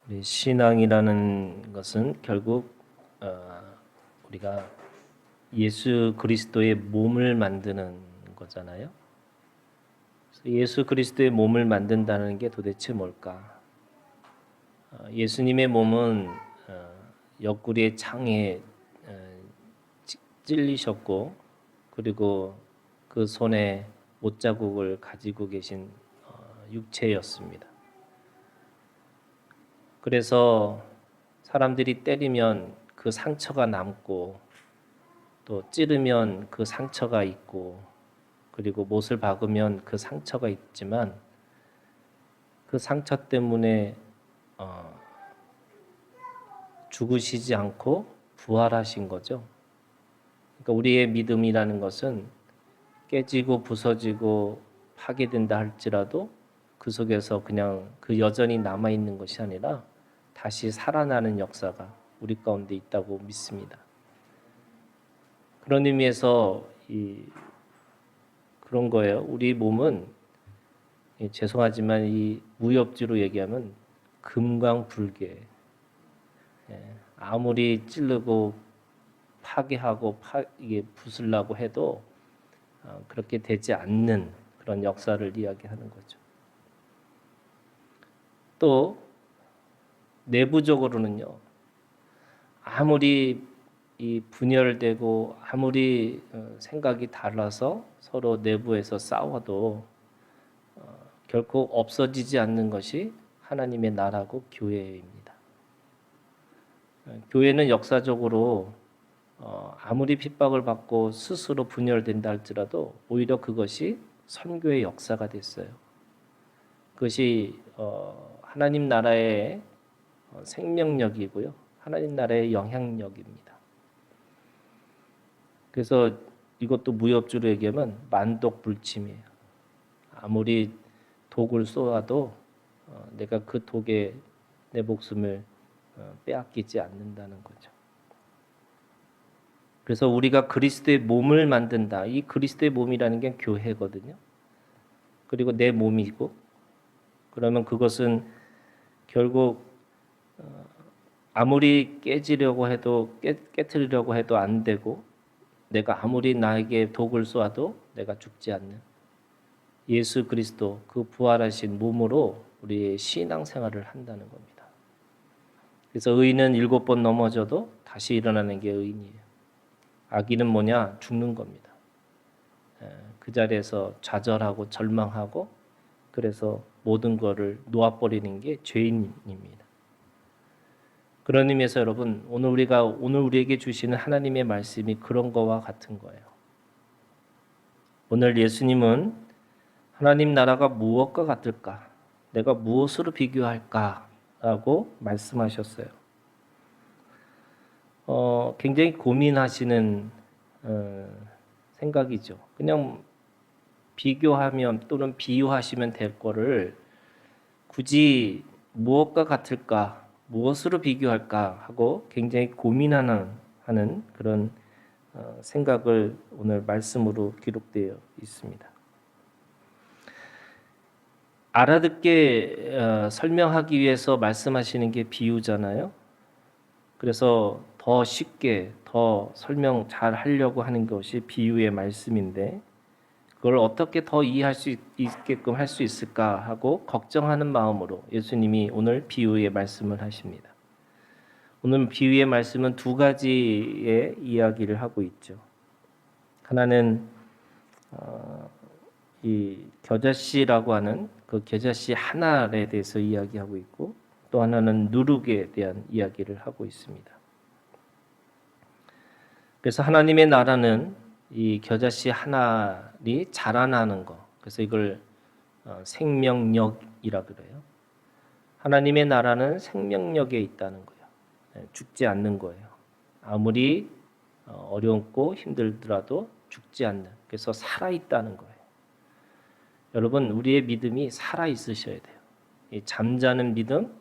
우리 신앙이라는 것은 결국 우리가 예수 그리스도의 몸을 만드는 거잖아요. 예수 그리스도의 몸을 만든다는 게 도대체 뭘까? 예수님의 몸은 옆구리의 창에 찔리셨고, 그리고 그 손에 못자국을 가지고 계신 육체였습니다. 그래서 사람들이 때리면 그 상처가 남고, 또 찌르면 그 상처가 있고, 그리고 못을 박으면 그 상처가 있지만, 그 상처 때문에 죽으시지 않고 부활하신 거죠. 그러니까 우리의 믿음이라는 것은 깨지고 부서지고 파괴된다 할지라도 그 속에서 그냥 그 여전히 남아있는 것이 아니라 다시 살아나는 역사가 우리 가운데 있다고 믿습니다. 그런 의미에서 그런 거예요. 우리 몸은 죄송하지만 이 무협지로 얘기하면 금강불개. 아무리 찌르고 파괴하고 이게 부수려고 해도 그렇게 되지 않는 그런 역사를 이야기하는 거죠. 또 내부적으로는요. 아무리 이 분열되고 아무리 생각이 달라서 서로 내부에서 싸워도 결코 없어지지 않는 것이 하나님의 나라고 교회입니다. 교회는 역사적으로 아무리 핍박을 받고 스스로 분열된다 할지라도 오히려 그것이 선교의 역사가 됐어요. 그것이 하나님 나라의 생명력이고요. 하나님 나라의 영향력입니다. 그래서 이것도 무협주로 얘기하면 만독불침이에요. 아무리 독을 쏘아도 내가 그 독에 내 목숨을 빼앗기지 않는다는 거죠. 그래서 우리가 그리스도의 몸을 만든다. 이 그리스도의 몸이라는 게 교회거든요. 그리고 내 몸이고, 그러면 그것은 결국 아무리 깨지려고 해도 깨트리려고 해도 안 되고, 내가 아무리 나에게 독을 쏘아도 내가 죽지 않는 예수 그리스도 그 부활하신 몸으로 우리의 신앙생활을 한다는 겁니다. 그래서 의인은 7번 넘어져도 다시 일어나는 게 의인이에요. 악인은 뭐냐? 죽는 겁니다. 그 자리에서 좌절하고 절망하고 그래서 모든 것을 놓아버리는 게 죄인입니다. 그런 의미에서 여러분, 오늘 우리에게 주시는 하나님의 말씀이 그런 거와 같은 거예요. 오늘 예수님은 하나님 나라가 무엇과 같을까? 내가 무엇으로 비교할까? 라고 말씀하셨어요. 굉장히 고민하시는 생각이죠. 그냥 비교하면 또는 비유하시면 될 거를 굳이 무엇과 같을까? 무엇으로 비교할까? 하고 굉장히 고민하는 그런 생각을 오늘 말씀으로 기록되어 있습니다. 알아듣게 설명하기 위해서 말씀하시는 게 비유잖아요. 그래서 더 쉽게 더 설명 잘 하려고 하는 것이 비유의 말씀인데 그걸 어떻게 더 이해할 수 있게끔 할 수 있을까 하고 걱정하는 마음으로 예수님이 오늘 비유의 말씀을 하십니다. 오늘 비유의 말씀은 두 가지의 이야기를 하고 있죠. 하나는 이 겨자씨라고 하는 그 겨자씨 하나에 대해서 이야기하고 있고 또 하나는 누룩에 대한 이야기를 하고 있습니다. 그래서 하나님의 나라는 이 겨자씨 하나이 자라나는 것, 그래서 이걸 생명력이라 그래요. 하나님의 나라는 생명력에 있다는 거예요. 죽지 않는 거예요. 아무리 어렵고 힘들더라도 죽지 않는, 그래서 살아있다는 거예요. 여러분, 우리의 믿음이 살아있으셔야 돼요. 이 잠자는 믿음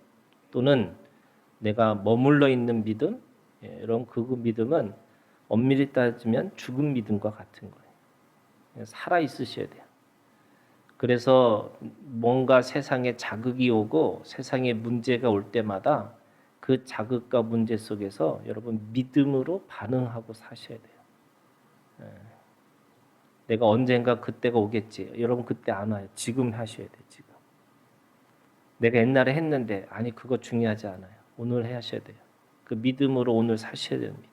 또는 내가 머물러 있는 믿음, 이런 그 믿음은 엄밀히 따지면 죽은 믿음과 같은 거예요. 살아있으셔야 돼요. 그래서 뭔가 세상에 자극이 오고 세상에 문제가 올 때마다 그 자극과 문제 속에서 여러분 믿음으로 반응하고 사셔야 돼요. 내가 언젠가 그때가 오겠지. 여러분 그때 안 와요. 지금 하셔야 돼요. 지금. 내가 옛날에 했는데 아니 그거 중요하지 않아요. 오늘 하셔야 돼요. 그 믿음으로 오늘 사셔야 됩니다.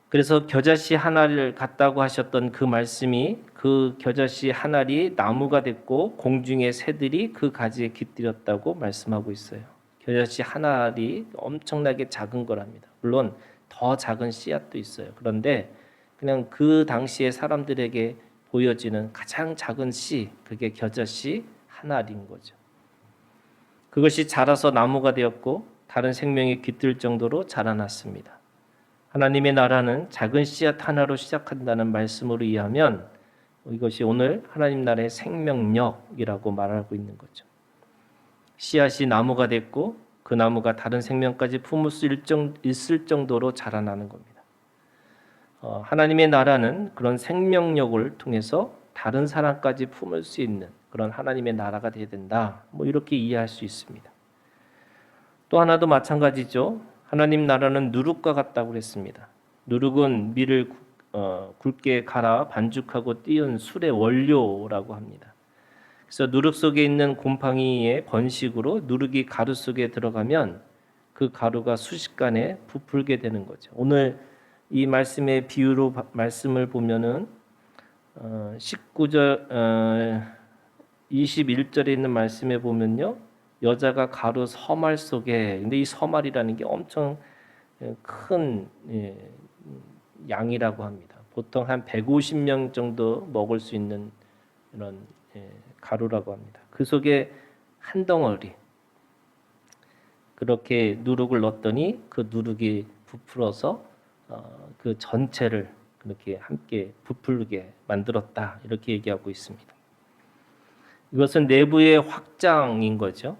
그래서 겨자씨 한 알을 갖다고 하셨던 그 말씀이 그 겨자씨 한 알이 나무가 됐고 공중의 새들이 그 가지에 깃들였다고 말씀하고 있어요. 겨자씨 한 알이 엄청나게 작은 거랍니다. 물론 더 작은 씨앗도 있어요. 그런데 그냥 그 당시에 사람들에게 보여지는 가장 작은 씨, 그게 겨자씨 한 알인 거죠. 그것이 자라서 나무가 되었고 다른 생명이 깃들 정도로 자라났습니다. 하나님의 나라는 작은 씨앗 하나로 시작한다는 말씀으로 이해하면 이것이 오늘 하나님 나라의 생명력이라고 말하고 있는 거죠. 씨앗이 나무가 됐고 그 나무가 다른 생명까지 품을 수 있을 정도로 자라나는 겁니다. 하나님의 나라는 그런 생명력을 통해서 다른 사람까지 품을 수 있는 그런 하나님의 나라가 되어야 된다. 이렇게 이해할 수 있습니다. 또 하나도 마찬가지죠. 하나님 나라는 누룩과 같다고 그랬습니다. 누룩은 밀을 굵게 갈아 반죽하고 띄운 술의 원료라고 합니다. 그래서 누룩 속에 있는 곰팡이의 번식으로 누룩이 가루 속에 들어가면 그 가루가 순식간에 부풀게 되는 거죠. 오늘 이 말씀의 비유로 말씀을 보면은 19절 21절에 있는 말씀에 보면요. 여자가 가루 서말 속에 근데 이 서말이라는 게 엄청 큰 양이라고 합니다. 보통 한 150명 정도 먹을 수 있는 이런 가루라고 합니다. 그 속에 한 덩어리 그렇게 누룩을 넣었더니 그 누룩이 부풀어서 그 전체를 그렇게 함께 부풀게 만들었다 이렇게 얘기하고 있습니다. 이것은 내부의 확장인 거죠.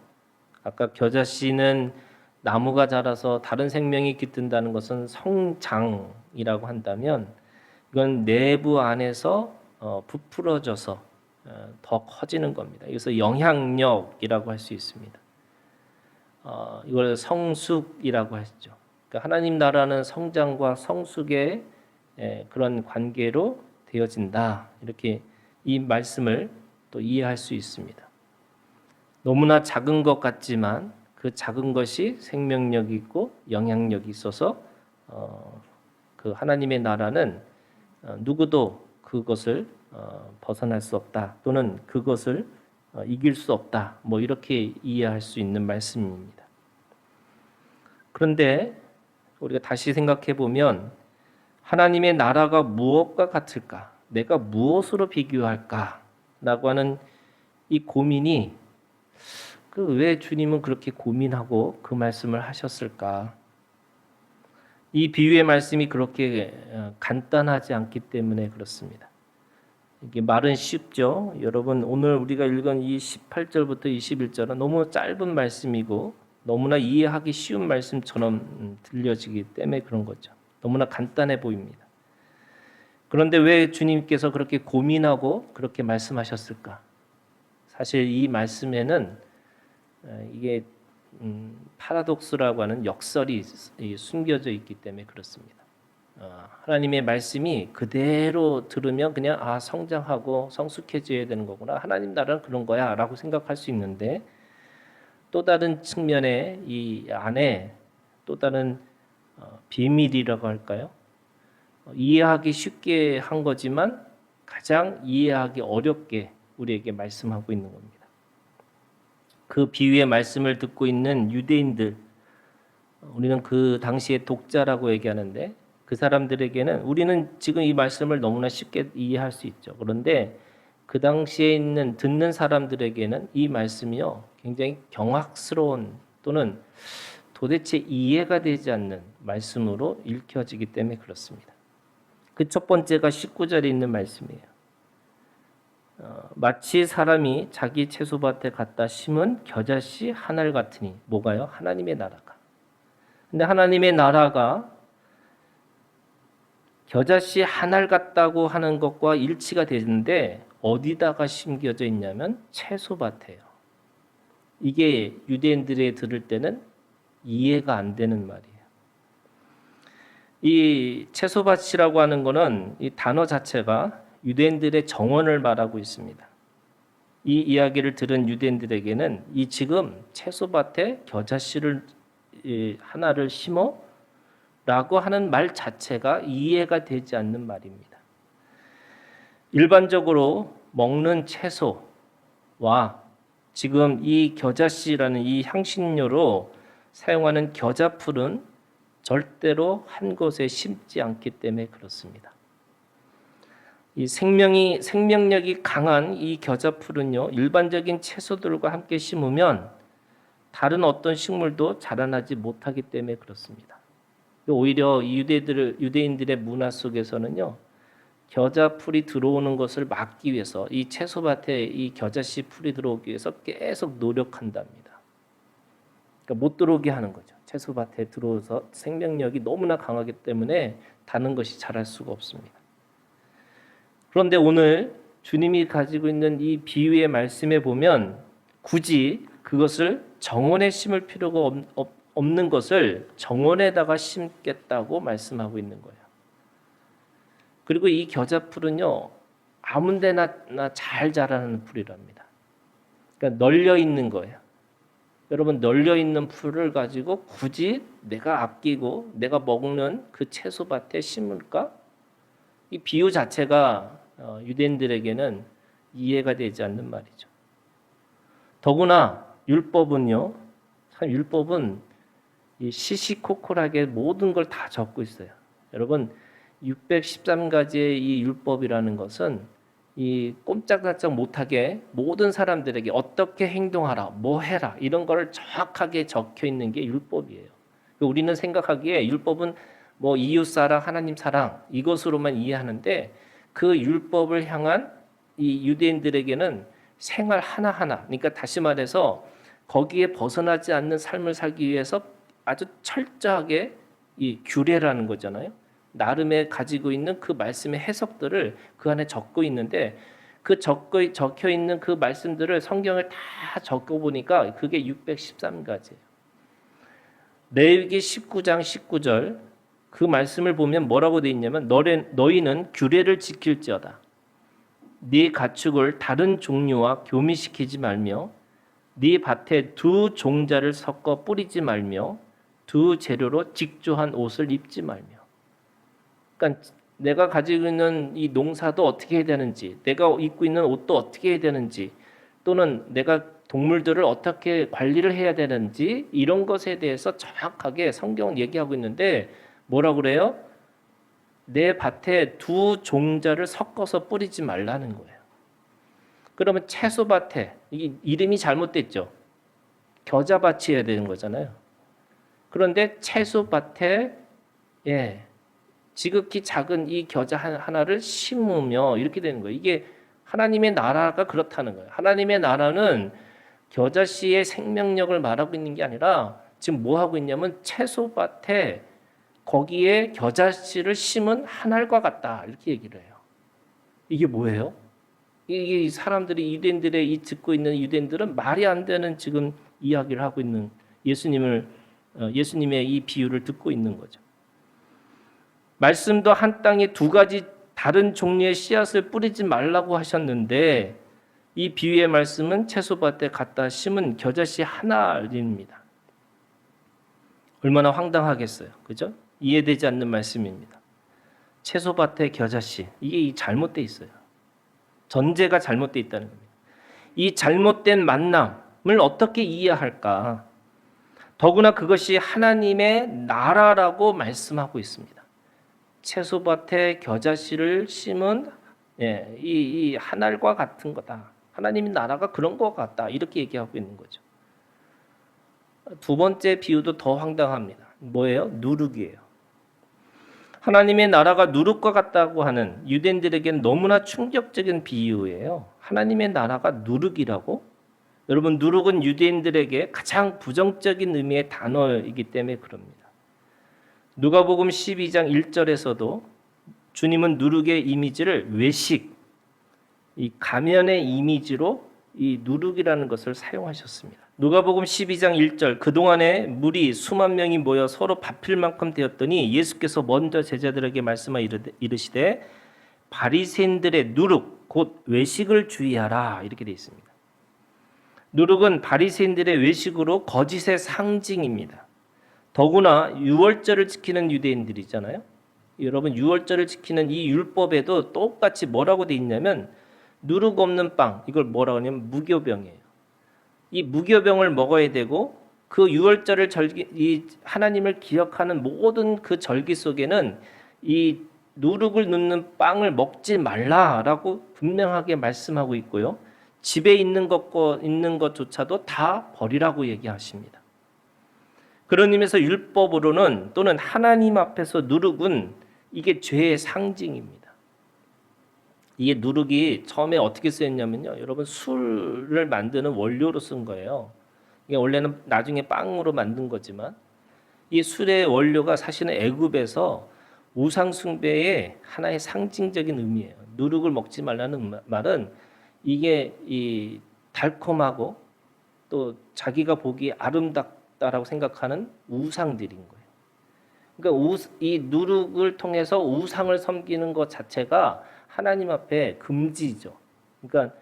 아까 겨자씨는 나무가 자라서 다른 생명이 깃든다는 것은 성장이라고 한다면 이건 내부 안에서 부풀어져서 더 커지는 겁니다. 그래서 영향력이라고 할 수 있습니다. 이걸 성숙이라고 하시죠. 그러니까 하나님 나라는 성장과 성숙의 그런 관계로 되어진다. 이렇게 이 말씀을 또 이해할 수 있습니다. 너무나 작은 것 같지만 그 작은 것이 생명력이 있고 영향력이 있어서 그 하나님의 나라는 누구도 그것을 벗어날 수 없다 또는 그것을 이길 수 없다 이렇게 이해할 수 있는 말씀입니다. 그런데 우리가 다시 생각해 보면 하나님의 나라가 무엇과 같을까? 내가 무엇으로 비교할까? 라고 하는 이 고민이 왜 주님은 그렇게 고민하고 그 말씀을 하셨을까? 이 비유의 말씀이 그렇게 간단하지 않기 때문에 그렇습니다. 이게 말은 쉽죠. 여러분 오늘 우리가 읽은 이 18절부터 21절은 너무 짧은 말씀이고 너무나 이해하기 쉬운 말씀처럼 들려지기 때문에 그런 거죠. 너무나 간단해 보입니다. 그런데 왜 주님께서 그렇게 고민하고 그렇게 말씀하셨을까? 사실 이 말씀에는 이게 파라독스라고 하는 역설이 숨겨져 있기 때문에 그렇습니다. 하나님의 말씀이 그대로 들으면 그냥 성장하고 성숙해져야 되는 거구나. 하나님 나라는 그런 거야 라고 생각할 수 있는데 또 다른 측면에 이 안에 또 다른 비밀이라고 할까요? 이해하기 쉽게 한 거지만 가장 이해하기 어렵게 우리에게 말씀하고 있는 겁니다. 그 비유의 말씀을 듣고 있는 유대인들, 우리는 그 당시의 독자라고 얘기하는데 그 사람들에게는 우리는 지금 이 말씀을 너무나 쉽게 이해할 수 있죠. 그런데 그 당시에 있는 듣는 사람들에게는 이 말씀이요 굉장히 경악스러운 또는 도대체 이해가 되지 않는 말씀으로 읽혀지기 때문에 그렇습니다. 그 첫 번째가 19절에 있는 말씀이에요. 마치 사람이 자기 채소밭에 갖다 심은 겨자씨 한 알 같으니 뭐가요? 하나님의 나라가. 근데 하나님의 나라가 겨자씨 한 알 같다고 하는 것과 일치가 되는데 어디다가 심겨져 있냐면 채소밭에요. 이게 유대인들이 들을 때는 이해가 안 되는 말이에요. 이 채소밭이라고 하는 거는 이 단어 자체가 유대인들의 정원을 말하고 있습니다. 이 이야기를 들은 유대인들에게는 이 지금 채소밭에 겨자씨를 하나를 심어 라고 하는 말 자체가 이해가 되지 않는 말입니다. 일반적으로 먹는 채소와 지금 이 겨자씨라는 이 향신료로 사용하는 겨자풀은 절대로 한 곳에 심지 않기 때문에 그렇습니다. 이 생명력이 강한 이 겨자풀은요, 일반적인 채소들과 함께 심으면 다른 어떤 식물도 자라나지 못하기 때문에 그렇습니다. 오히려 유대인들의 문화 속에서는요, 겨자풀이 들어오는 것을 막기 위해서 이 채소밭에 이 겨자씨 풀이 들어오기 위해서 계속 노력한답니다. 그러니까 못 들어오게 하는 거죠. 채소밭에 들어와서 생명력이 너무나 강하기 때문에 다른 것이 자랄 수가 없습니다. 그런데 오늘 주님이 가지고 있는 이 비유의 말씀에 보면 굳이 그것을 정원에 심을 필요가 없는 것을 정원에다가 심겠다고 말씀하고 있는 거예요. 그리고 이 겨자풀은요, 아무 데나 잘 자라는 풀이랍니다. 그러니까 널려 있는 거예요. 여러분, 널려 있는 풀을 가지고 굳이 내가 아끼고 내가 먹는 그 채소밭에 심을까? 이 비유 자체가 유대인들에게는 이해가 되지 않는 말이죠. 더구나 율법은요, 참 율법은 이 시시콜콜하게 모든 걸 다 적고 있어요. 여러분, 613가지의 이 율법이라는 것은 이 꼼짝달짝 못하게 모든 사람들에게 어떻게 행동하라, 뭐 해라 이런 걸 정확하게 적혀 있는 게 율법이에요. 우리는 생각하기에 율법은 뭐 이웃 사랑, 하나님 사랑 이것으로만 이해하는데 그 율법을 향한 이 유대인들에게는 생활 하나하나, 그러니까 다시 말해서 거기에 벗어나지 않는 삶을 살기 위해서 아주 철저하게 이 규례라는 거잖아요. 나름의 가지고 있는 그 말씀의 해석들을 그 안에 적고 있는데 그 적혀 있는 그 말씀들을 성경을 다 적어 보니까 그게 613가지예요. 레위기 19장 19절 그 말씀을 보면 뭐라고 되어 있냐면 너희는 규례를 지킬지어다. 네 가축을 다른 종류와 교미시키지 말며 네 밭에 두 종자를 섞어 뿌리지 말며 두 재료로 직조한 옷을 입지 말며. 그러니까 내가 가지고 있는 이 농사도 어떻게 해야 되는지, 내가 입고 있는 옷도 어떻게 해야 되는지, 또는 내가 동물들을 어떻게 관리를 해야 되는지 이런 것에 대해서 정확하게 성경은 얘기하고 있는데 뭐라고 그래요? 내 밭에 두 종자를 섞어서 뿌리지 말라는 거예요. 그러면 채소밭에, 이 이름이 잘못됐죠. 겨자밭이어야 되는 거잖아요. 그런데 채소밭에 지극히 작은 이 겨자 하나를 심으며 이렇게 되는 거예요. 이게 하나님의 나라가 그렇다는 거예요. 하나님의 나라는 겨자씨의 생명력을 말하고 있는 게 아니라 지금 뭐 하고 있냐면 채소밭에 거기에 겨자씨를 심은 한 알과 같다 이렇게 얘기를 해요. 이게 뭐예요? 이게 사람들이 유대인들의 이 듣고 있는 유대인들은 말이 안 되는 지금 이야기를 하고 있는 예수님의 이 비유를 듣고 있는 거죠. 말씀도 한 땅에 두 가지 다른 종류의 씨앗을 뿌리지 말라고 하셨는데 이 비유의 말씀은 채소밭에 갖다 심은 겨자씨 하나입니다. 얼마나 황당하겠어요. 그죠? 이해되지 않는 말씀입니다. 채소밭에 겨자씨, 이게 잘못되어 있어요. 전제가 잘못되어 있다는 겁니다. 이 잘못된 만남을 어떻게 이해할까? 더구나 그것이 하나님의 나라라고 말씀하고 있습니다. 채소밭에 겨자씨를 심은 이 한 알과 같은 거다. 하나님의 나라가 그런 것 같다. 이렇게 얘기하고 있는 거죠. 두 번째 비유도 더 황당합니다. 뭐예요? 누룩이에요. 하나님의 나라가 누룩과 같다고 하는 유대인들에게는 너무나 충격적인 비유예요. 하나님의 나라가 누룩이라고? 여러분, 누룩은 유대인들에게 가장 부정적인 의미의 단어이기 때문에 그럽니다. 누가복음 12장 1절에서도 주님은 누룩의 이미지를 외식, 이 가면의 이미지로 이 누룩이라는 것을 사용하셨습니다. 누가복음 12장 1절 그동안에 무리 수만 명이 모여 서로 밥힐 만큼 되었더니 예수께서 먼저 제자들에게 말씀하 이르시되 바리새인들의 누룩 곧 외식을 주의하라 이렇게 되어 있습니다. 누룩은 바리새인들의 외식으로 거짓의 상징입니다. 더구나 유월절을 지키는 유대인들이잖아요. 여러분 유월절을 지키는 이 율법에도 똑같이 뭐라고 되어 있냐면 누룩 없는 빵 이걸 뭐라고 하냐면 무교병이에요. 이 무교병을 먹어야 되고 그 유월절을 이 하나님을 기억하는 모든 그 절기 속에는 이 누룩을 넣는 빵을 먹지 말라라고 분명하게 말씀하고 있고요. 집에 있는 것조차도 다 버리라고 얘기하십니다. 그런 의미에서 율법으로는 또는 하나님 앞에서 누룩은 이게 죄의 상징입니다. 이게 누룩이 처음에 어떻게 쓰였냐면요. 여러분 술을 만드는 원료로 쓴 거예요. 이게 원래는 나중에 빵으로 만든 거지만 이 술의 원료가 사실은 애굽에서 우상 숭배의 하나의 상징적인 의미예요. 누룩을 먹지 말라는 말은 이게 이 달콤하고 또 자기가 보기 아름답다라고 생각하는 우상들인 거예요. 그러니까 이 누룩을 통해서 우상을 섬기는 것 자체가 하나님 앞에 금지죠. 그러니까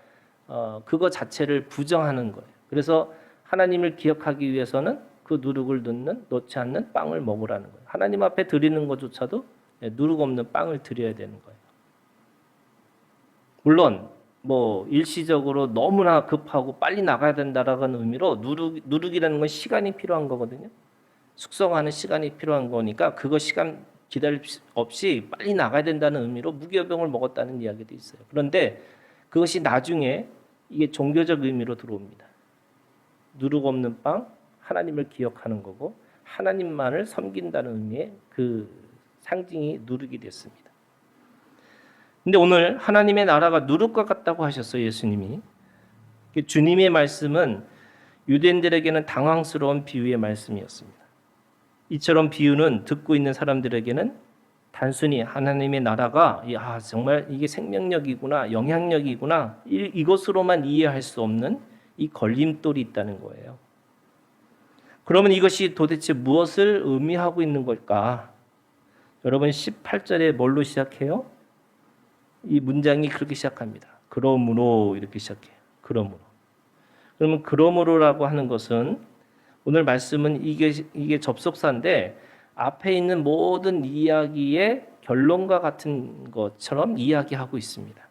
그거 자체를 부정하는 거예요. 그래서 하나님을 기억하기 위해서는 그 누룩을 넣지 않는 빵을 먹으라는 거예요. 하나님 앞에 드리는 것조차도 누룩 없는 빵을 드려야 되는 거예요. 물론 뭐 일시적으로 너무나 급하고 빨리 나가야 된다라는 의미로 누룩이라는 건 시간이 필요한 거거든요. 숙성하는 시간이 필요한 거니까 그거 시간 기다릴 없이 빨리 나가야 된다는 의미로 무교병을 먹었다는 이야기도 있어요. 그런데 그것이 나중에 이게 종교적 의미로 들어옵니다. 누룩 없는 빵, 하나님을 기억하는 거고 하나님만을 섬긴다는 의미의 그 상징이 누룩이 됐습니다. 근데 오늘 하나님의 나라가 누룩과 같다고 하셨어요, 예수님이. 주님의 말씀은 유대인들에게는 당황스러운 비유의 말씀이었습니다. 이처럼 비유는 듣고 있는 사람들에게는 단순히 하나님의 나라가 정말 이게 생명력이구나, 영향력이구나 이것으로만 이해할 수 없는 이 걸림돌이 있다는 거예요. 그러면 이것이 도대체 무엇을 의미하고 있는 걸까? 여러분 18절에 뭘로 시작해요? 이 문장이 그렇게 시작합니다. 그러므로 이렇게 시작해요. 그러므로. 그러면 그러므로라고 하는 것은 오늘 말씀은 이게 접속사인데 앞에 있는 모든 이야기의 결론과 같은 것처럼 이야기하고 있습니다.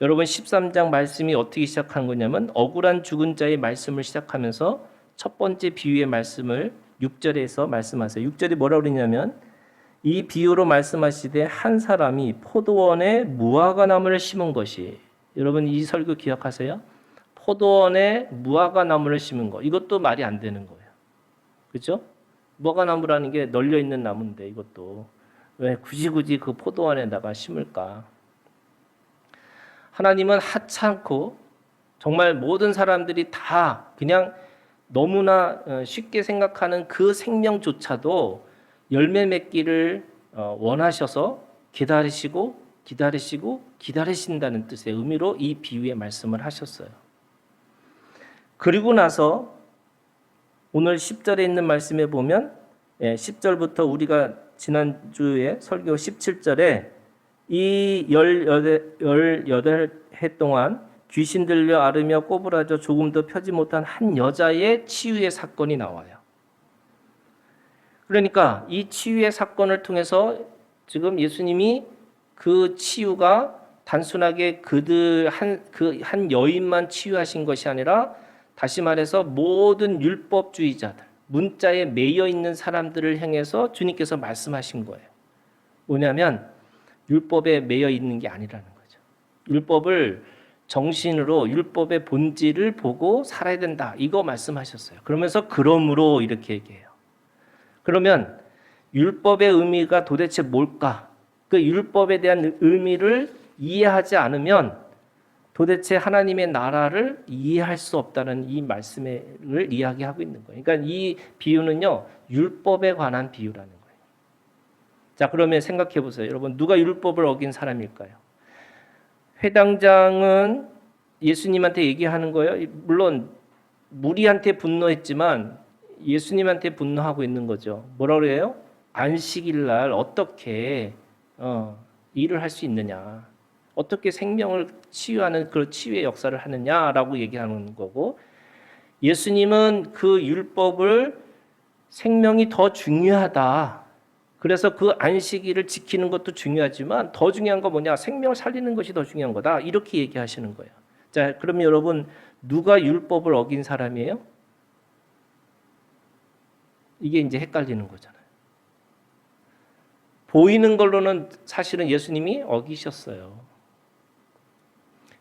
여러분 13장 말씀이 어떻게 시작한 거냐면 억울한 죽은 자의 말씀을 시작하면서 첫 번째 비유의 말씀을 6절에서 말씀하세요. 6절이 뭐라고 그러냐면 이 비유로 말씀하시되 한 사람이 포도원에 무화과나무를 심은 것이 여러분 이 설교 기억하세요? 포도원에 무화과나무를 심은 거 이것도 말이 안 되는 거예요. 그렇죠? 무화과나무라는 게 널려 있는 나무인데 이것도 왜 굳이 그 포도원에다가 심을까? 하나님은 하찮고 정말 모든 사람들이 다 그냥 너무나 쉽게 생각하는 그 생명조차도 열매 맺기를 원하셔서 기다리신다는 뜻의 의미로 이 비유의 말씀을 하셨어요. 그리고 나서 오늘 10절에 있는 말씀에 보면 10절부터 우리가 지난주에 설교 17절에 이 18해 동안 귀신 들려 앓으며 꼬부라져 조금도 펴지 못한 한 여자의 치유의 사건이 나와요. 그러니까 이 치유의 사건을 통해서 지금 예수님이 그 치유가 단순하게 한 여인만 치유하신 것이 아니라 다시 말해서 모든 율법주의자들, 문자에 매여 있는 사람들을 향해서 주님께서 말씀하신 거예요. 뭐냐면 율법에 매여 있는 게 아니라는 거죠. 율법을 정신으로 율법의 본질을 보고 살아야 된다. 이거 말씀하셨어요. 그러면서 그러므로 이렇게 얘기해요. 그러면 율법의 의미가 도대체 뭘까? 그 율법에 대한 의미를 이해하지 않으면 도대체 하나님의 나라를 이해할 수 없다는 이 말씀을 이야기하고 있는 거예요. 그러니까 이 비유는요, 율법에 관한 비유라는 거예요. 자, 그러면 생각해 보세요. 여러분, 누가 율법을 어긴 사람일까요? 회당장은 예수님한테 얘기하는 거예요. 물론 무리한테 분노했지만 예수님한테 분노하고 있는 거죠. 뭐라 그래요? 안식일 날 어떻게 일을 할 수 있느냐? 어떻게 생명을 치유하는 그 치유의 역사를 하느냐라고 얘기하는 거고, 예수님은 그 율법을 생명이 더 중요하다. 그래서 그 안식일을 지키는 것도 중요하지만 더 중요한 거 뭐냐? 생명을 살리는 것이 더 중요한 거다. 이렇게 얘기하시는 거예요. 자, 그러면 여러분 누가 율법을 어긴 사람이에요? 이게 이제 헷갈리는 거잖아요. 보이는 걸로는 사실은 예수님이 어기셨어요.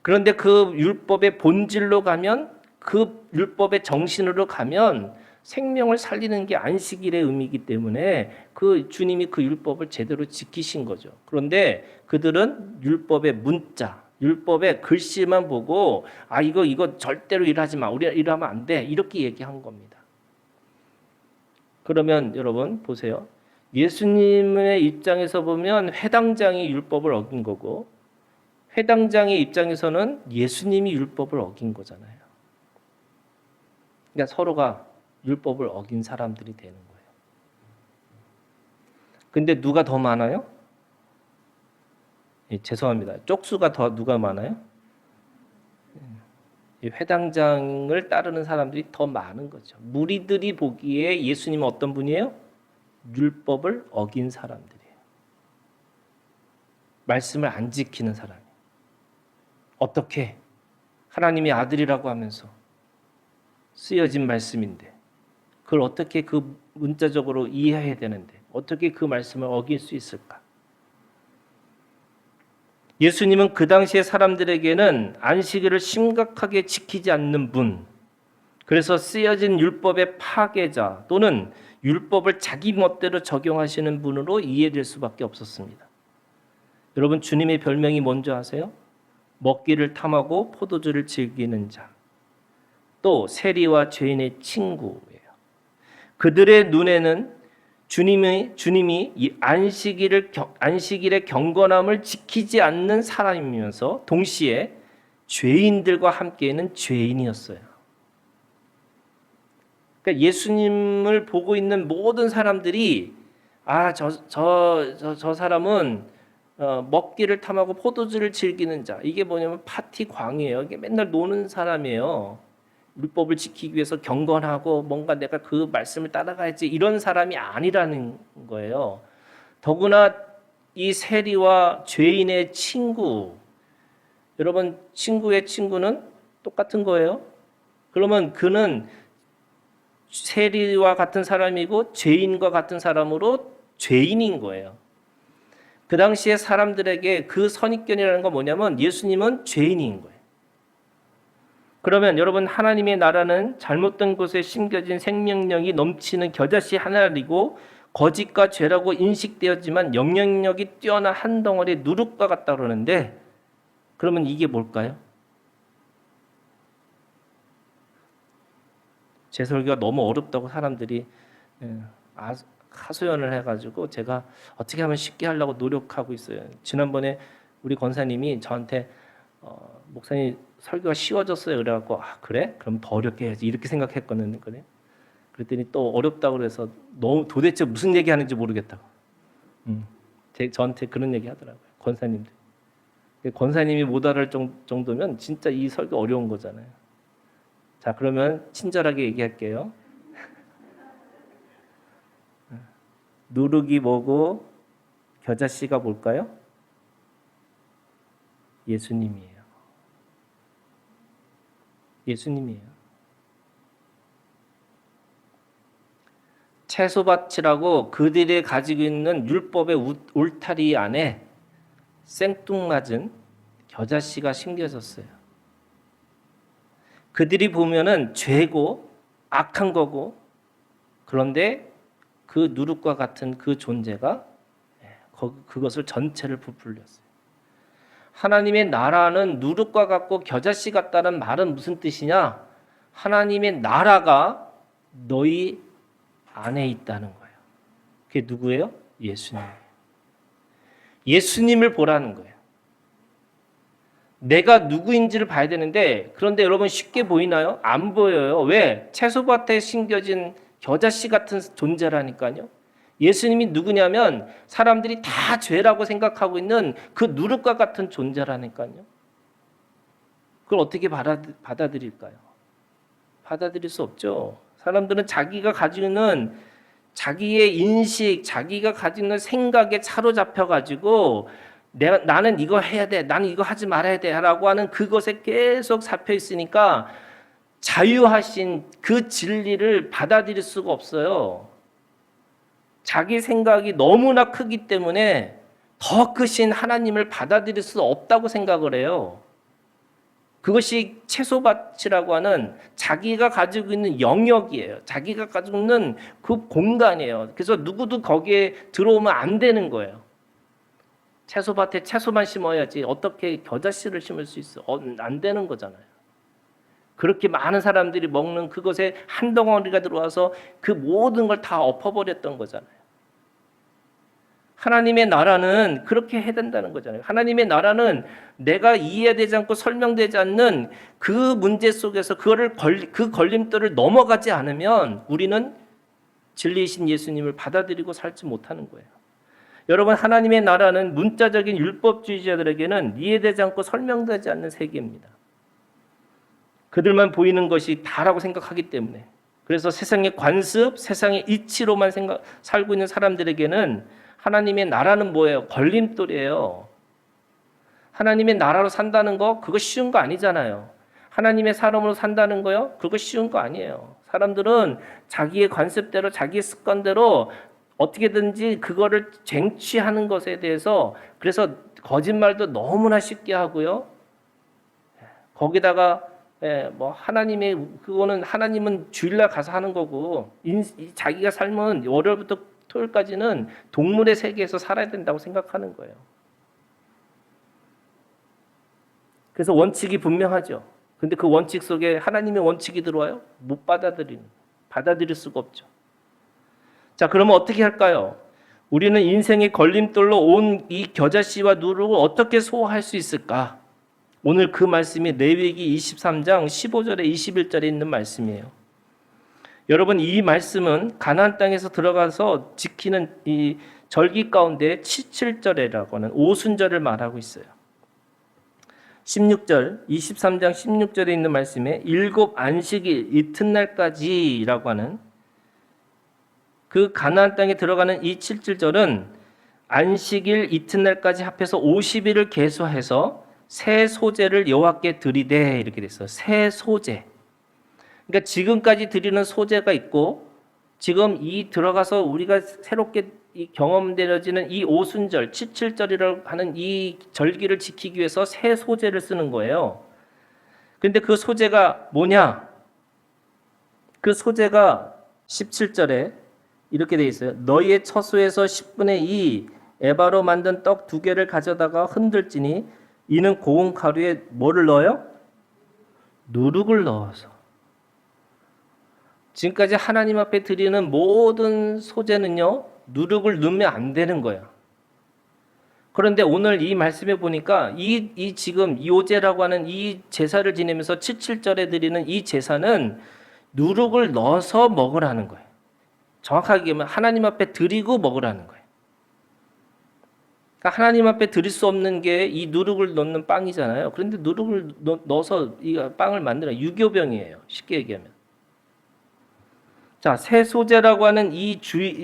그런데 그 율법의 본질로 가면, 그 율법의 정신으로 가면 생명을 살리는 게 안식일의 의미이기 때문에 그 주님이 그 율법을 제대로 지키신 거죠. 그런데 그들은 율법의 문자, 율법의 글씨만 보고 이거 절대로 일하지 마. 우리 일하면 안 돼. 이렇게 얘기한 겁니다. 그러면 여러분 보세요. 예수님의 입장에서 보면 회당장이 율법을 어긴 거고, 회당장의 입장에서는 예수님이 율법을 어긴 거잖아요. 그러니까 서로가 율법을 어긴 사람들이 되는 거예요. 근데 누가 더 많아요? 죄송합니다. 쪽수가 더 누가 많아요? 회당장을 따르는 사람들이 더 많은 거죠. 무리들이 보기에 예수님은 어떤 분이에요? 율법을 어긴 사람들이에요. 말씀을 안 지키는 사람이에요. 어떻게? 하나님의 아들이라고 하면서 쓰여진 말씀인데 그걸 어떻게 그 문자적으로 이해해야 되는데 어떻게 그 말씀을 어길 수 있을까? 예수님은 그 당시의 사람들에게는 안식일을 심각하게 지키지 않는 분, 그래서 쓰여진 율법의 파괴자 또는 율법을 자기 멋대로 적용하시는 분으로 이해될 수밖에 없었습니다. 여러분, 주님의 별명이 뭔지 아세요? 먹기를 탐하고 포도주를 즐기는 자, 또 세리와 죄인의 친구예요. 그들의 눈에는 주님이 이 안식일의 경건함을 지키지 않는 사람이면서 동시에 죄인들과 함께는 죄인이었어요. 그러니까 예수님을 보고 있는 모든 사람들이 저 사람은 먹기를 탐하고 포도주를 즐기는 자. 이게 뭐냐면 파티 광이에요. 이게 맨날 노는 사람이에요. 율법을 지키기 위해서 경건하고 뭔가 내가 그 말씀을 따라가야지 이런 사람이 아니라는 거예요. 더구나 이 세리와 죄인의 친구. 여러분, 친구의 친구는 똑같은 거예요. 그러면 그는 세리와 같은 사람이고 죄인과 같은 사람으로 죄인인 거예요. 그 당시에 사람들에게 그 선입견이라는 건 뭐냐면 예수님은 죄인인 거예요. 그러면 여러분, 하나님의 나라는 잘못된 곳에 심겨진 생명력이 넘치는 겨자씨 하나이고 거짓과 죄라고 인식되었지만 영향력이 뛰어난 한 덩어리 누룩과 같다 그러는데, 그러면 이게 뭘까요? 제 설교가 너무 어렵다고 사람들이 하소연을 해가지고 제가 어떻게 하면 쉽게 하려고 노력하고 있어요. 지난번에 우리 권사님이 저한테 목사님 설교가 쉬워졌어요. 그래갖고 그래? 그럼 더 어렵게 해야지 이렇게 생각했거든요. 그랬더니 또 어렵다고 그래서 너무 도대체 무슨 얘기하는지 모르겠다고. 저한테 그런 얘기 하더라고요. 권사님들. 권사님이 못 알아할 정도면 진짜 이 설교 어려운 거잖아요. 자, 그러면 친절하게 얘기할게요. 누룩이 뭐고 겨자씨가 뭘까요? 예수님이에요. 예수님이에요. 채소밭이라고 그들이 가지고 있는 율법의 울타리 안에 생뚱맞은 겨자씨가 심겨졌어요. 그들이 보면은 죄고 악한 거고, 그런데 그 누룩과 같은 그 존재가 그것을 전체를 부풀렸어요. 하나님의 나라는 누룩과 같고 겨자씨 같다는 말은 무슨 뜻이냐? 하나님의 나라가 너희 안에 있다는 거예요. 그게 누구예요? 예수님. 예수님을 보라는 거예요. 내가 누구인지를 봐야 되는데, 그런데 여러분 쉽게 보이나요? 안 보여요. 왜? 채소밭에 심겨진 겨자씨 같은 존재라니까요. 예수님이 누구냐면 사람들이 다 죄라고 생각하고 있는 그 누룩과 같은 존재라니까요. 그걸 어떻게 받아들일까요? 받아들일 수 없죠. 사람들은 자기가 가지고 있는 자기의 인식, 자기가 가지고 있는 생각에 사로잡혀 가지고 나는 이거 해야 돼, 나는 이거 하지 말아야 돼라고 하는 그것에 계속 잡혀 있으니까 자유하신 그 진리를 받아들일 수가 없어요. 자기 생각이 너무나 크기 때문에 더 크신 하나님을 받아들일 수 없다고 생각을 해요. 그것이 채소밭이라고 하는 자기가 가지고 있는 영역이에요. 자기가 가지고 있는 그 공간이에요. 그래서 누구도 거기에 들어오면 안 되는 거예요. 채소밭에 채소만 심어야지 어떻게 겨자씨를 심을 수 있어? 안 되는 거잖아요. 그렇게 많은 사람들이 먹는 그것에 한 덩어리가 들어와서 그 모든 걸 다 엎어버렸던 거잖아요. 하나님의 나라는 그렇게 해야 된다는 거잖아요. 하나님의 나라는 내가 이해되지 않고 설명되지 않는 그 문제 속에서 그 걸림돌을 넘어가지 않으면 우리는 진리이신 예수님을 받아들이고 살지 못하는 거예요. 여러분, 하나님의 나라는 문자적인 율법주의자들에게는 이해되지 않고 설명되지 않는 세계입니다. 그들만 보이는 것이 다라고 생각하기 때문에. 그래서 세상의 관습, 세상의 이치로만 살고 있는 사람들에게는 하나님의 나라는 뭐예요? 걸림돌이에요. 하나님의 나라로 산다는 거 그거 쉬운 거 아니잖아요. 하나님의 사람으로 산다는 거요? 그거 쉬운 거 아니에요. 사람들은 자기의 관습대로 자기의 습관대로 어떻게든지 그거를 쟁취하는 것에 대해서 그래서 거짓말도 너무나 쉽게 하고요. 거기다가 뭐 하나님은 주일날 가서 하는 거고 자기가 삶은 월요일부터 토요일까지는 동물의 세계에서 살아야 된다고 생각하는 거예요. 그래서 원칙이 분명하죠. 근데 그 원칙 속에 하나님의 원칙이 들어와요? 못 받아들일 수가 없죠. 자, 그러면 어떻게 할까요? 우리는 인생의 걸림돌로 온 이 겨자씨와 누룩을 어떻게 소화할 수 있을까? 오늘 그 말씀이 레위기 23장 15절에 21절에 있는 말씀이에요. 여러분, 이 말씀은 가나안 땅에서 들어가서 지키는 이 절기 가운데 7절이라고 하는 오순절을 말하고 있어요. 16절, 23장 16절에 있는 말씀에 일곱 안식일 이튿날까지라고 하는 그 가나안 땅에 들어가는 이 7절은 안식일 이튿날까지 합해서 50일을 계수해서 새 소제를 여호와께 드리되 이렇게 됐어요. 새 소제. 그러니까 지금까지 드리는 소제가 있고 지금 이 들어가서 우리가 새롭게 경험되어지는 이 오순절, 7절이라고 하는 이 절기를 지키기 위해서 새 소제를 쓰는 거예요. 그런데 그 소제가 뭐냐? 그 소제가 17절에 이렇게 돼 있어요. 너희의 처소에서 10분의 2 에바로 만든 떡 2개를 가져다가 흔들지니 이는 고운 가루에 뭐를 넣어요? 누룩을 넣어서. 지금까지 하나님 앞에 드리는 모든 소제는요, 누룩을 넣으면 안 되는 거예요. 그런데 오늘 이 말씀에 보니까 지금 이오제라고 하는 이 제사를 지내면서 7절에 드리는 이 제사는 누룩을 넣어서 먹으라는 거예요. 정확하게 얘기하면 하나님 앞에 드리고 먹으라는 거예요. 그러니까 하나님 앞에 드릴 수 없는 게 이 누룩을 넣는 빵이잖아요. 그런데 누룩을 넣어서 이 빵을 만드는 유교병이에요. 쉽게 얘기하면. 자, 새 소제라고 하는 이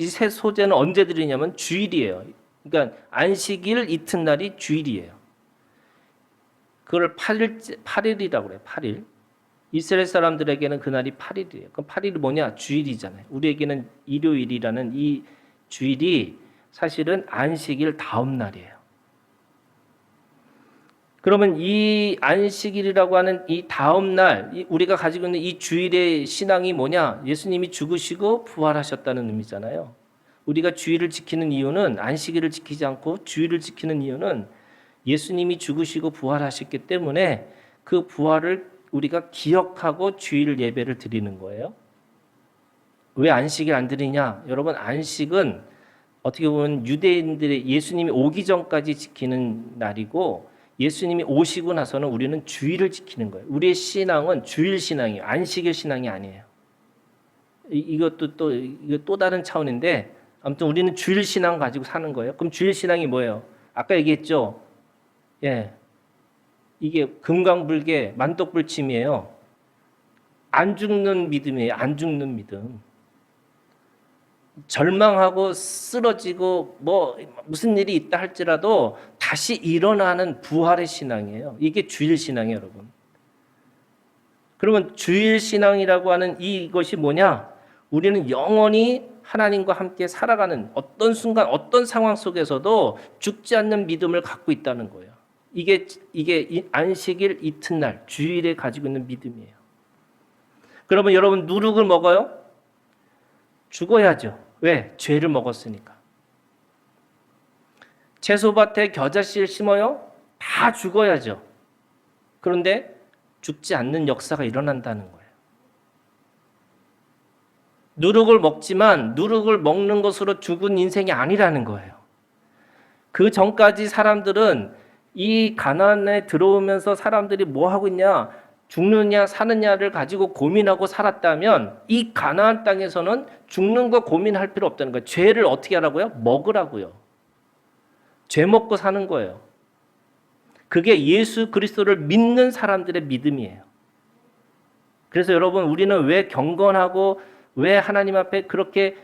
새 소제는 언제 드리냐면 주일이에요. 그러니까 안식일 이튿날이 주일이에요. 그걸 8일이라고 그래요. 8일. 이스라엘 사람들에게는 그날이 8일이에요. 그럼 8일이 뭐냐? 주일이잖아요. 우리에게는 일요일이라는 이 주일이 사실은 안식일 다음 날이에요. 그러면 이 안식일이라고 하는 이 다음 날 우리가 가지고 있는 이 주일의 신앙이 뭐냐? 예수님이 죽으시고 부활하셨다는 의미잖아요. 우리가 주일을 지키는 이유는 안식일을 지키지 않고 주일을 지키는 이유는 예수님이 죽으시고 부활하셨기 때문에 그 부활을 우리가 기억하고 주일 예배를 드리는 거예요. 왜 안식일 안 드리냐? 여러분, 안식은 어떻게 보면 유대인들의 예수님이 오기 전까지 지키는 날이고 예수님이 오시고 나서는 우리는 주일을 지키는 거예요. 우리의 신앙은 주일 신앙이에요. 안식일 신앙이 아니에요. 이것도 또 다른 차원인데 아무튼 우리는 주일 신앙 가지고 사는 거예요. 그럼 주일 신앙이 뭐예요? 아까 얘기했죠. 예, 이게 금강불개 만독불침이에요. 안 죽는 믿음이에요. 안 죽는 믿음. 절망하고 쓰러지고 뭐 무슨 일이 있다 할지라도 다시 일어나는 부활의 신앙이에요. 이게 주일 신앙이에요, 여러분. 그러면 주일 신앙이라고 하는 이것이 뭐냐? 우리는 영원히 하나님과 함께 살아가는 어떤 순간, 어떤 상황 속에서도 죽지 않는 믿음을 갖고 있다는 거예요. 이게 안식일 이튿날 주일에 가지고 있는 믿음이에요. 그러면 여러분 누룩을 먹어요? 죽어야죠. 왜? 죄를 먹었으니까. 채소밭에 겨자씨를 심어요? 다 죽어야죠. 그런데 죽지 않는 역사가 일어난다는 거예요. 누룩을 먹지만 누룩을 먹는 것으로 죽은 인생이 아니라는 거예요. 그 전까지 사람들은 이 가나안에 들어오면서 사람들이 뭐 하고 있냐? 죽느냐 사느냐를 가지고 고민하고 살았다면 이 가나안 땅에서는 죽는 거 고민할 필요 없다는 거예요. 죄를 어떻게 하라고요? 먹으라고요. 죄 먹고 사는 거예요. 그게 예수 그리스도를 믿는 사람들의 믿음이에요. 그래서 여러분 우리는 왜 경건하고 왜 하나님 앞에 그렇게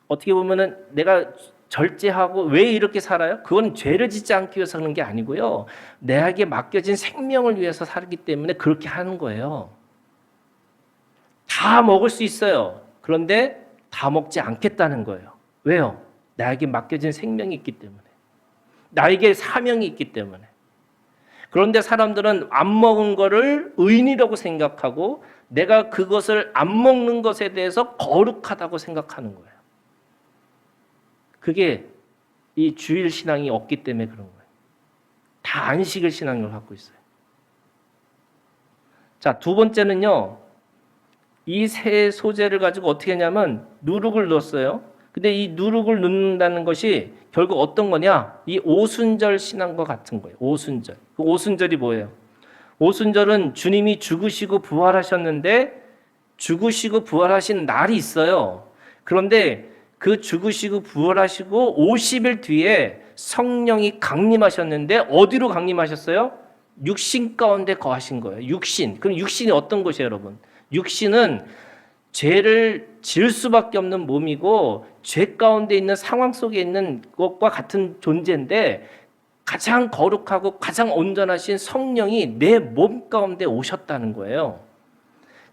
어떻게 보면은 내가 절제하고 왜 이렇게 살아요? 그건 죄를 짓지 않기 위해서 하는 게 아니고요. 내게 맡겨진 생명을 위해서 살기 때문에 그렇게 하는 거예요. 다 먹을 수 있어요. 그런데 다 먹지 않겠다는 거예요. 왜요? 나에게 맡겨진 생명이 있기 때문에. 나에게 사명이 있기 때문에. 그런데 사람들은 안 먹은 거를 의인이라고 생각하고 내가 그것을 안 먹는 것에 대해서 거룩하다고 생각하는 거예요. 그게 이 주일 신앙이 없기 때문에 그런 거예요. 다 안식일 신앙을 갖고 있어요. 자, 두 번째는요. 이 세 소재를 가지고 어떻게 하냐면 누룩을 넣었어요. 근데 이 누룩을 넣는다는 것이 결국 어떤 거냐? 이 오순절 신앙과 같은 거예요. 오순절. 그 오순절이 뭐예요? 오순절은 주님이 죽으시고 부활하셨는데 죽으시고 부활하신 날이 있어요. 그런데 그 죽으시고 부활하시고 50일 뒤에 성령이 강림하셨는데 어디로 강림하셨어요? 육신 가운데 거하신 거예요. 육신. 그럼 육신이 어떤 것이에요, 여러분? 육신은 죄를 지을 수밖에 없는 몸이고 죄 가운데 있는 상황 속에 있는 것과 같은 존재인데 가장 거룩하고 가장 온전하신 성령이 내 몸 가운데 오셨다는 거예요.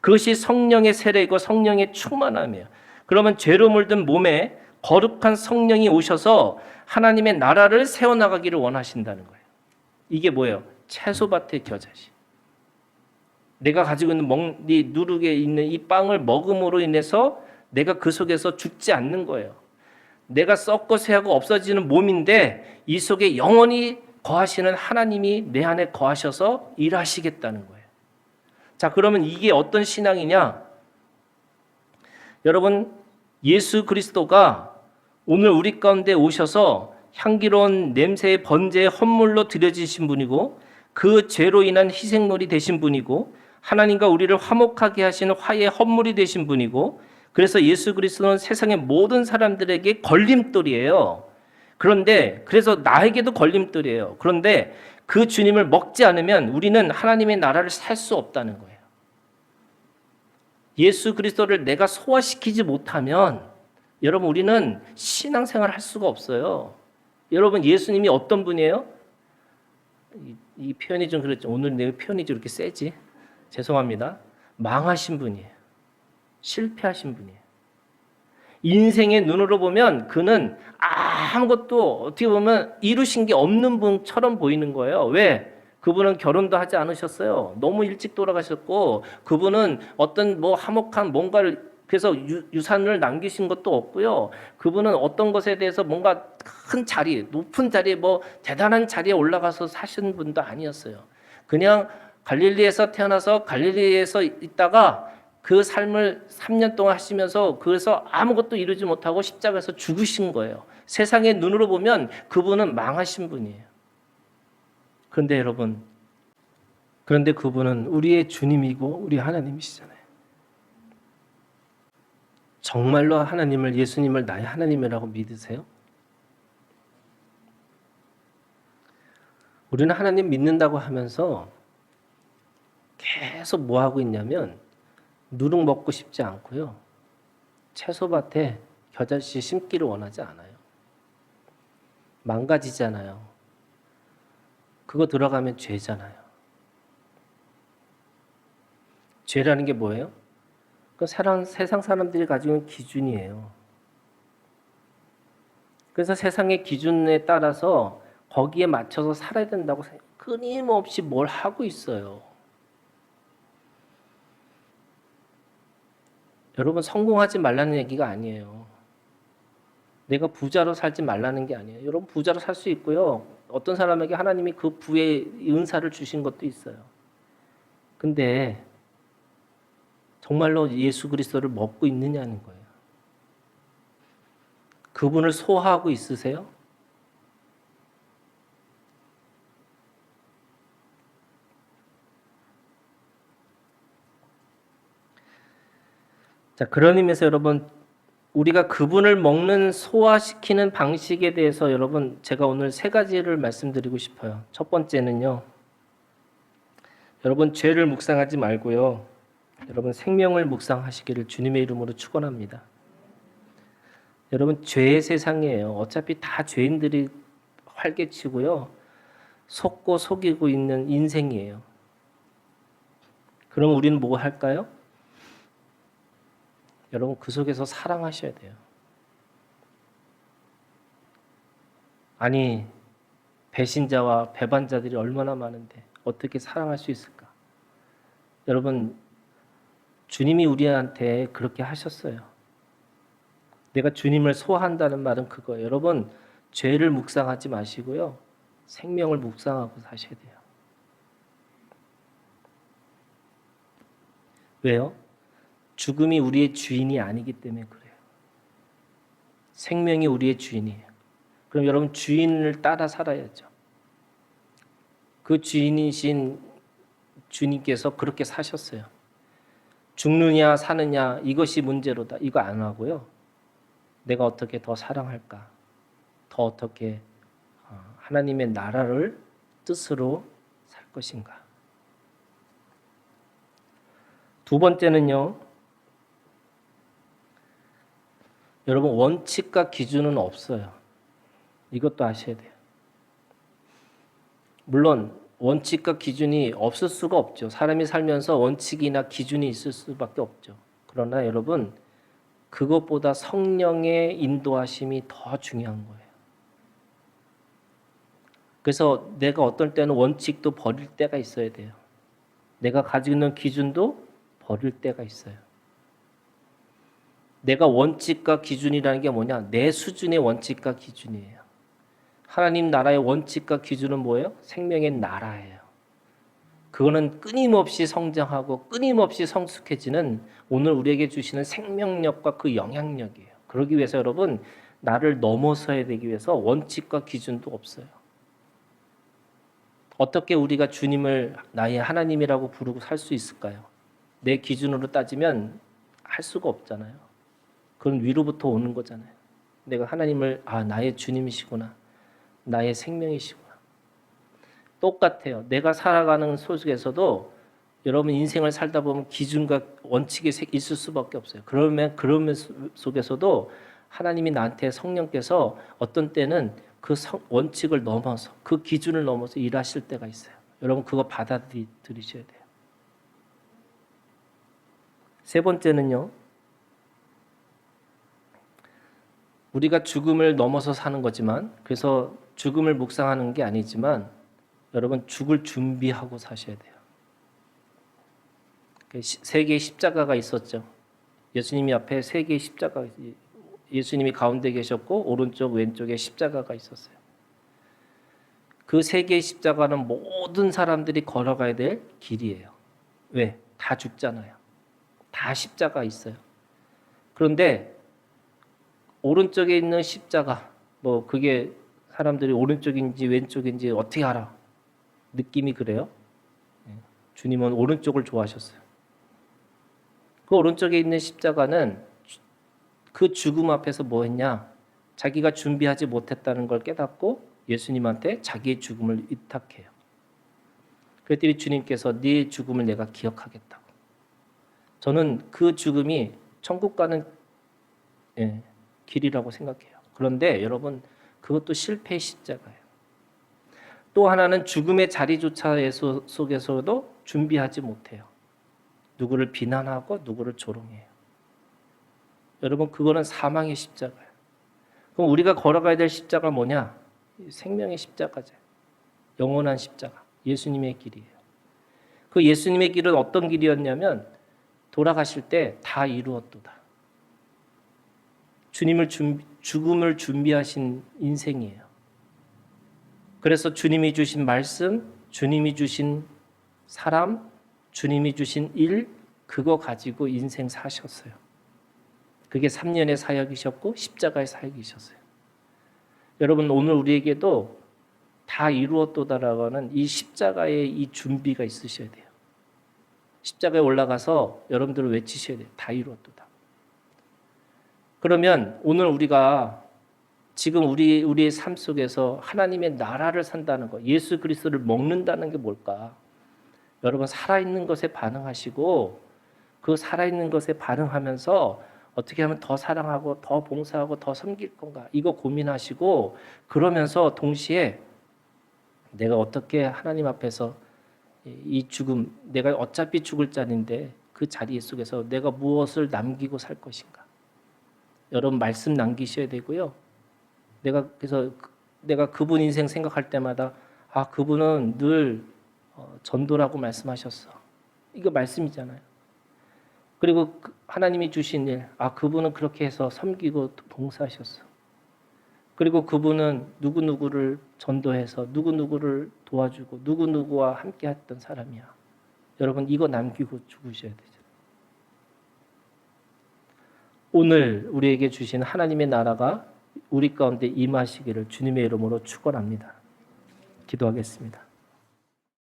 그것이 성령의 세례이고 성령의 충만함이에요. 그러면 죄로 물든 몸에 거룩한 성령이 오셔서 하나님의 나라를 세워나가기를 원하신다는 거예요. 이게 뭐예요? 채소밭의 겨자씨. 내가 가지고 있는 이 누룩에 있는 이 빵을 먹음으로 인해서 내가 그 속에서 죽지 않는 거예요. 내가 썩고 쇠하고 없어지는 몸인데 이 속에 영원히 거하시는 하나님이 내 안에 거하셔서 일하시겠다는 거예요. 자, 그러면 이게 어떤 신앙이냐? 여러분, 예수 그리스도가 오늘 우리 가운데 오셔서 향기로운 냄새의 번제의 헌물로 드려지신 분이고 그 죄로 인한 희생물이 되신 분이고 하나님과 우리를 화목하게 하시는 화해의 헌물이 되신 분이고 그래서 예수 그리스도는 세상의 모든 사람들에게 걸림돌이에요. 그래서 나에게도 걸림돌이에요. 그런데 그 주님을 먹지 않으면 우리는 하나님의 나라를 살 수 없다는 거예요. 예수 그리스도를 내가 소화시키지 못하면 여러분 우리는 신앙생활을 할 수가 없어요. 여러분 예수님이 어떤 분이에요? 이 표현이 좀 그렇죠. 오늘 내 표현이 좀 이렇게 세지? 죄송합니다. 망하신 분이에요. 실패하신 분이에요. 인생의 눈으로 보면 그는 아무것도 어떻게 보면 이루신 게 없는 분처럼 보이는 거예요. 왜? 그분은 결혼도 하지 않으셨어요. 너무 일찍 돌아가셨고 그분은 어떤 화목한 뭔가를 그래서 유산을 남기신 것도 없고요. 그분은 어떤 것에 대해서 뭔가 큰 자리, 높은 자리에 대단한 자리에 올라가서 사신 분도 아니었어요. 그냥 갈릴리에서 태어나서 갈릴리에서 있다가 그 삶을 3년 동안 하시면서 그래서 아무것도 이루지 못하고 십자가에서 죽으신 거예요. 세상의 눈으로 보면 그분은 망하신 분이에요. 그런데 여러분, 그런데 그분은 우리의 주님이고 우리 하나님이시잖아요. 정말로 하나님을, 예수님을 나의 하나님이라고 믿으세요? 우리는 하나님 믿는다고 하면서 계속 뭐 하고 있냐면 누룩 먹고 싶지 않고요. 채소밭에 겨자씨 심기를 원하지 않아요. 망가지잖아요. 그거 들어가면 죄잖아요. 죄라는 게 뭐예요? 그 세상 사람들이 가지고 있는 기준이에요. 그래서 세상의 기준에 따라서 거기에 맞춰서 살아야 된다고 끊임없이 뭘 하고 있어요. 여러분, 성공하지 말라는 얘기가 아니에요. 내가 부자로 살지 말라는 게 아니에요. 여러분, 부자로 살 수 있고요. 어떤 사람에게 하나님이 그 부의 은사를 주신 것도 있어요. 근데 정말로 예수 그리스도를 먹고 있느냐는 거예요. 그분을 소화하고 있으세요? 자, 그런 의미에서 여러분, 우리가 그분을 먹는, 소화시키는 방식에 대해서 여러분, 제가 오늘 세 가지를 말씀드리고 싶어요. 첫 번째는요, 여러분, 죄를 묵상하지 말고요, 여러분, 생명을 묵상하시기를 주님의 이름으로 축원합니다. 여러분, 죄의 세상이에요. 어차피 다 죄인들이 활개치고요, 속고 속이고 있는 인생이에요. 그럼 우리는 뭐 할까요? 여러분, 그 속에서 사랑하셔야 돼요. 아니, 배신자와 배반자들이 얼마나 많은데 어떻게 사랑할 수 있을까? 여러분, 주님이 우리한테 그렇게 하셨어요. 내가 주님을 소화한다는 말은 그거예요. 여러분, 죄를 묵상하지 마시고요, 생명을 묵상하고 사셔야 돼요. 왜요? 죽음이 우리의 주인이 아니기 때문에 그래요. 생명이 우리의 주인이에요. 그럼 여러분, 주인을 따라 살아야죠. 그 주인이신 주님께서 그렇게 사셨어요. 죽느냐 사느냐 이것이 문제로다, 이거 안 하고요, 내가 어떻게 더 사랑할까, 더 어떻게 하나님의 나라를 뜻으로 살 것인가. 두 번째는요, 여러분, 원칙과 기준은 없어요. 이것도 아셔야 돼요. 물론 원칙과 기준이 없을 수가 없죠. 사람이 살면서 원칙이나 기준이 있을 수밖에 없죠. 그러나 여러분, 그것보다 성령의 인도하심이 더 중요한 거예요. 그래서 내가 어떨 때는 원칙도 버릴 때가 있어야 돼요. 내가 가지고 있는 기준도 버릴 때가 있어요. 내가 원칙과 기준이라는 게 뭐냐? 내 수준의 원칙과 기준이에요. 하나님 나라의 원칙과 기준은 뭐예요? 생명의 나라예요. 그거는 끊임없이 성장하고 끊임없이 성숙해지는 오늘 우리에게 주시는 생명력과 그 영향력이에요. 그러기 위해서 여러분, 나를 넘어서야 되기 위해서 원칙과 기준도 없어요. 어떻게 우리가 주님을 나의 하나님이라고 부르고 살 수 있을까요? 내 기준으로 따지면 할 수가 없잖아요. 그건 위로부터 오는 거잖아요. 내가 하나님을 나의 주님이시구나, 나의 생명이시구나. 똑같아요. 내가 살아가는 속에서도 여러분, 인생을 살다 보면 기준과 원칙이 있을 수밖에 없어요. 그러면 속에서도 하나님이 나한테, 성령께서 어떤 때는 그 원칙을 넘어서, 그 기준을 넘어서 일하실 때가 있어요. 여러분, 그거 받아들이셔야 돼요. 세 번째는요, 우리가 죽음을 넘어서 사는 거지만, 그래서 죽음을 묵상하는 게 아니지만 여러분, 죽을 준비하고 사셔야 돼요. 세 개의 십자가가 있었죠. 예수님이 앞에 세 개의 십자가, 예수님이 가운데 계셨고 오른쪽 왼쪽에 십자가가 있었어요. 그 세 개의 십자가는 모든 사람들이 걸어가야 될 길이에요. 왜? 다 죽잖아요. 다 십자가 있어요. 그런데 오른쪽에 있는 십자가, 그게 사람들이 오른쪽인지 왼쪽인지 어떻게 알아? 느낌이 그래요. 주님은 오른쪽을 좋아하셨어요. 그 오른쪽에 있는 십자가는 그 죽음 앞에서 뭐 했냐? 자기가 준비하지 못했다는 걸 깨닫고 예수님한테 자기의 죽음을 위탁해요. 그랬더니 주님께서 네 죽음을 내가 기억하겠다고. 저는 그 죽음이 천국 가는 길이라고 생각해요. 그런데 여러분, 그것도 실패의 십자가예요. 또 하나는 죽음의 자리조차 속에서도 준비하지 못해요. 누구를 비난하고 누구를 조롱해요. 여러분, 그거는 사망의 십자가예요. 그럼 우리가 걸어가야 될 십자가 뭐냐? 생명의 십자가죠. 영원한 십자가. 예수님의 길이에요. 그 예수님의 길은 어떤 길이었냐면 돌아가실 때 다 이루었도다. 죽음을 준비하신 인생이에요. 그래서 주님이 주신 말씀, 주님이 주신 사람, 주님이 주신 일, 그거 가지고 인생 사셨어요. 그게 3년의 사역이셨고 십자가의 사역이셨어요. 여러분, 오늘 우리에게도 다 이루었도다라고 하는 이 십자가의 이 준비가 있으셔야 돼요. 십자가에 올라가서 여러분들은 외치셔야 돼요. 다 이루었도다. 그러면 오늘 우리가 지금 우리의 삶 속에서 하나님의 나라를 산다는 것, 예수 그리스도를 먹는다는 게 뭘까? 여러분, 살아있는 것에 반응하시고 그 살아있는 것에 반응하면서 어떻게 하면 더 사랑하고 더 봉사하고 더 섬길 건가? 이거 고민하시고 그러면서 동시에 내가 어떻게 하나님 앞에서 이 죽음, 내가 어차피 죽을 자리인데 그 자리 속에서 내가 무엇을 남기고 살 것인가? 여러분, 말씀 남기셔야 되고요. 그래서 내가 그분 인생 생각할 때마다 그분은 늘 전도라고 말씀하셨어. 이거 말씀이잖아요. 그리고 하나님이 주신 일, 그분은 그렇게 해서 섬기고 봉사하셨어. 그리고 그분은 누구누구를 전도해서 누구누구를 도와주고 누구누구와 함께 했던 사람이야. 여러분, 이거 남기고 죽으셔야 되죠. 오늘 우리에게 주신 하나님의 나라가 우리 가운데 임하시기를 주님의 이름으로 축원합니다. 기도하겠습니다.